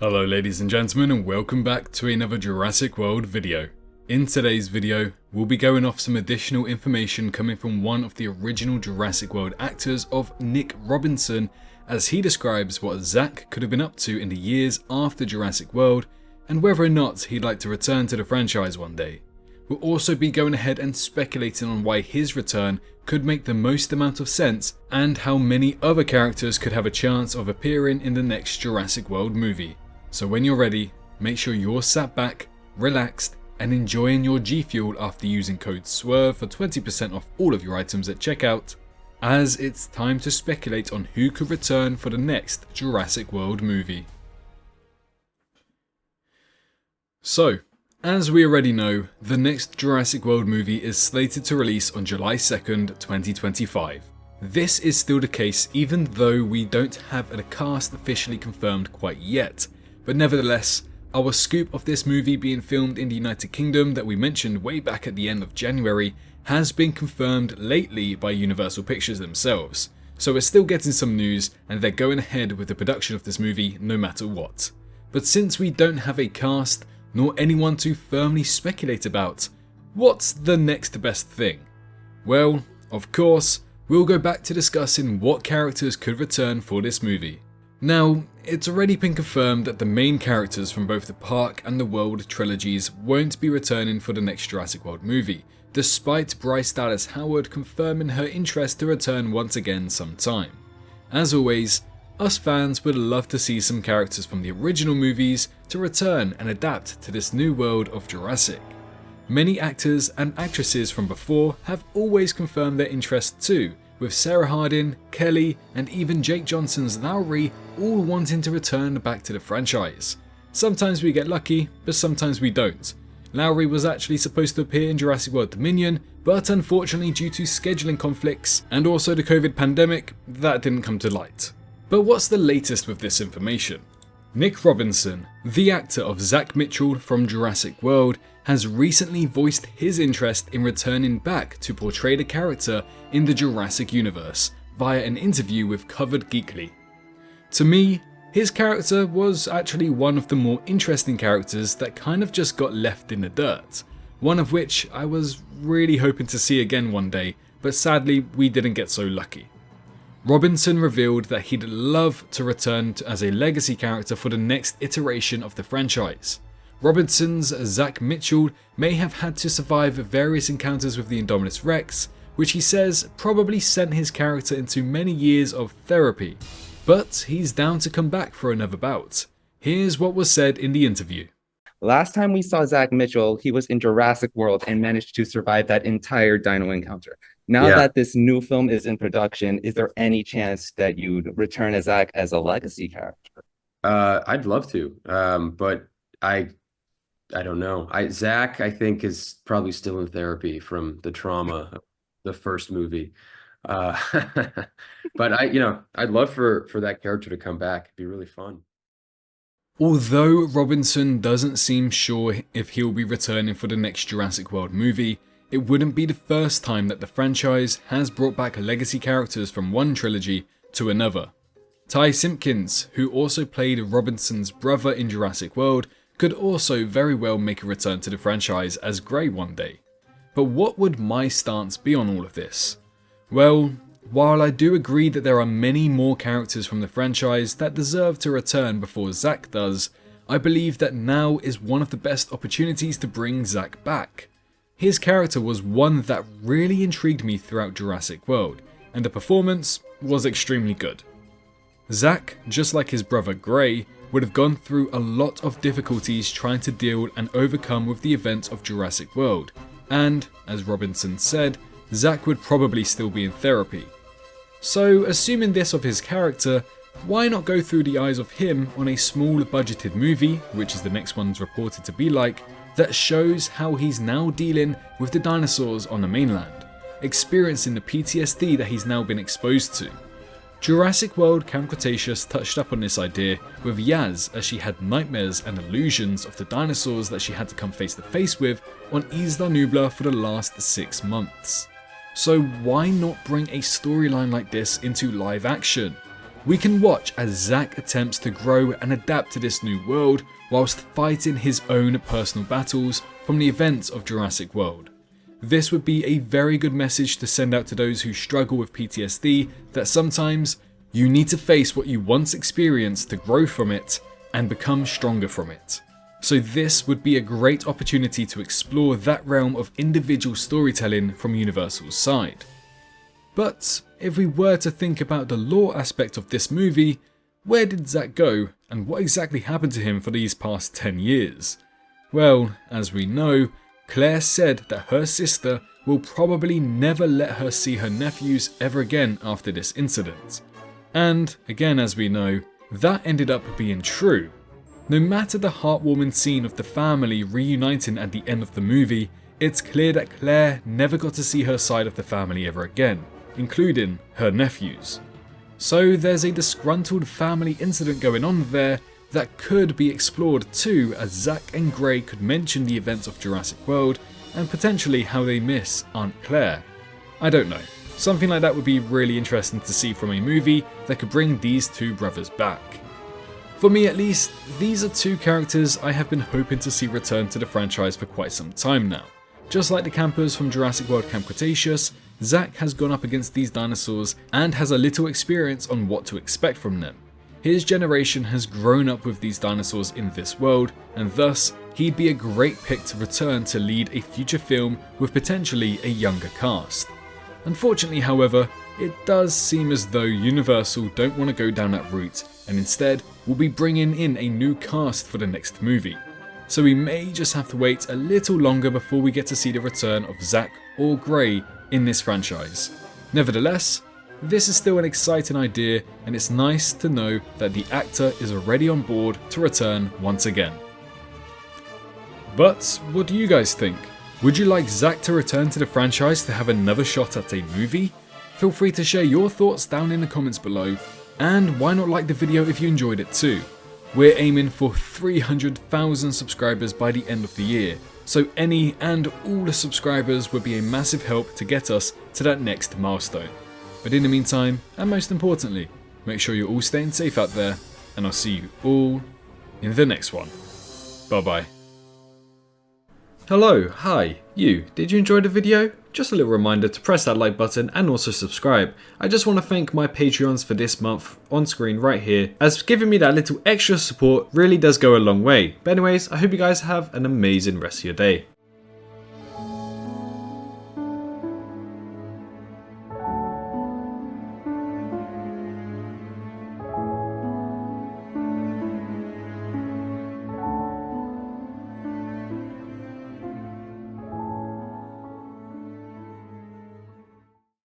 Hello ladies and gentlemen, and welcome back to another Jurassic World video. In today's video, we'll be going off some additional information coming from one of the original Jurassic World actors of Nick Robinson, as he describes what Zach could have been up to in the years after Jurassic World, and whether or not he'd like to return to the franchise one day. We'll also be going ahead and speculating on why his return could make the most amount of sense, and how many other characters could have a chance of appearing in the next Jurassic World movie. So when you're ready, make sure you're sat back, relaxed, and enjoying your G Fuel after using code SWERVE for 20% off all of your items at checkout, as it's time to speculate on who could return for the next Jurassic World movie. So, as we already know, the next Jurassic World movie is slated to release on July 2nd, 2025. This is still the case even though we don't have a cast officially confirmed quite yet, but nevertheless, our scoop of this movie being filmed in the United Kingdom that we mentioned way back at the end of January has been confirmed lately by Universal Pictures themselves, so we're still getting some news and they're going ahead with the production of this movie no matter what. But since we don't have a cast, nor anyone to firmly speculate about, what's the next best thing? Well, of course, we'll go back to discussing what characters could return for this movie. Now, it's already been confirmed that the main characters from both the Park and the World trilogies won't be returning for the next Jurassic World movie, despite Bryce Dallas Howard confirming her interest to return once again sometime. As always, us fans would love to see some characters from the original movies to return and adapt to this new world of Jurassic. Many actors and actresses from before have always confirmed their interest too, with Sarah Harding, Kelly, and even Jake Johnson's Lowry all wanting to return back to the franchise. Sometimes we get lucky, but sometimes we don't. Lowry was actually supposed to appear in Jurassic World Dominion, but unfortunately due to scheduling conflicts and also the COVID pandemic, that didn't come to light. But what's the latest with this information? Nick Robinson, the actor of Zach Mitchell from Jurassic World, has recently voiced his interest in returning back to portray the character in the Jurassic universe via an interview with Covered Geekly. To me, his character was actually one of the more interesting characters that kind of just got left in the dirt, one of which I was really hoping to see again one day, but sadly we didn't get so lucky. Robinson revealed that he'd love to return as a legacy character for the next iteration of the franchise. Robinson's Zach Mitchell may have had to survive various encounters with the Indominus Rex, which he says probably sent his character into many years of therapy. But he's down to come back for another bout. Here's what was said in the interview. Last time we saw Zach Mitchell, he was in Jurassic World and managed to survive that entire dino encounter. Now that this new film is in production, is there any chance that you'd return as Zach as a legacy character? I'd love to, but I don't know. Zach, I think, is probably still in therapy from the trauma of the first movie. But I'd love for that character to come back. It'd be really fun. Although Robinson doesn't seem sure if he'll be returning for the next Jurassic World movie, it wouldn't be the first time that the franchise has brought back legacy characters from one trilogy to another. Ty Simpkins, who also played Robinson's brother in Jurassic World, could also very well make a return to the franchise as Grey one day. But what would my stance be on all of this? Well, while I do agree that there are many more characters from the franchise that deserve to return before Zach does, I believe that now is one of the best opportunities to bring Zach back. His character was one that really intrigued me throughout Jurassic World, and the performance was extremely good. Zach, just like his brother Grey, would have gone through a lot of difficulties trying to deal and overcome with the events of Jurassic World, and, as Robinson said, Zach would probably still be in therapy. So, assuming this of his character, why not go through the eyes of him on a small budgeted movie, which is the next one's reported to be like, that shows how he's now dealing with the dinosaurs on the mainland, experiencing the PTSD that he's now been exposed to. Jurassic World Camp Cretaceous touched up on this idea with Yaz, as she had nightmares and illusions of the dinosaurs that she had to come face to face with on Isla Nublar for the last 6 months. So why not bring a storyline like this into live action? We can watch as Zack attempts to grow and adapt to this new world whilst fighting his own personal battles from the events of Jurassic World. This would be a very good message to send out to those who struggle with PTSD, that sometimes you need to face what you once experienced to grow from it and become stronger from it. So this would be a great opportunity to explore that realm of individual storytelling from Universal's side. But if we were to think about the lore aspect of this movie, where did Zack go and what exactly happened to him for these past 10 years? Well, as we know, Claire said that her sister will probably never let her see her nephews ever again after this incident. And again, as we know, that ended up being true. No matter the heartwarming scene of the family reuniting at the end of the movie, it's clear that Claire never got to see her side of the family ever again, including her nephews. So there's a disgruntled family incident going on there that could be explored too, as Zack and Gray could mention the events of Jurassic World and potentially how they miss Aunt Claire. I don't know. Something like that would be really interesting to see from a movie that could bring these two brothers back. For me at least, these are two characters I have been hoping to see return to the franchise for quite some time now. Just like the campers from Jurassic World Camp Cretaceous, Zack has gone up against these dinosaurs and has a little experience on what to expect from them. His generation has grown up with these dinosaurs in this world, and thus he'd be a great pick to return to lead a future film with potentially a younger cast. Unfortunately, however, it does seem as though Universal don't want to go down that route and instead will be bringing in a new cast for the next movie. So we may just have to wait a little longer before we get to see the return of Zack or Gray in this franchise. Nevertheless, this is still an exciting idea, and it's nice to know that the actor is already on board to return once again. But what do you guys think? Would you like Zack to return to the franchise to have another shot at a movie? Feel free to share your thoughts down in the comments below, and why not like the video if you enjoyed it too. We're aiming for 300,000 subscribers by the end of the year, so any and all the subscribers would be a massive help to get us to that next milestone. But in the meantime, and most importantly, make sure you're all staying safe out there, and I'll see you all in the next one. Bye bye. Hello, hi, you. Did you enjoy the video? Just a little reminder to press that like button and also subscribe. I just want to thank my Patreons for this month on screen right here, as giving me that little extra support really does go a long way. But anyways, I hope you guys have an amazing rest of your day.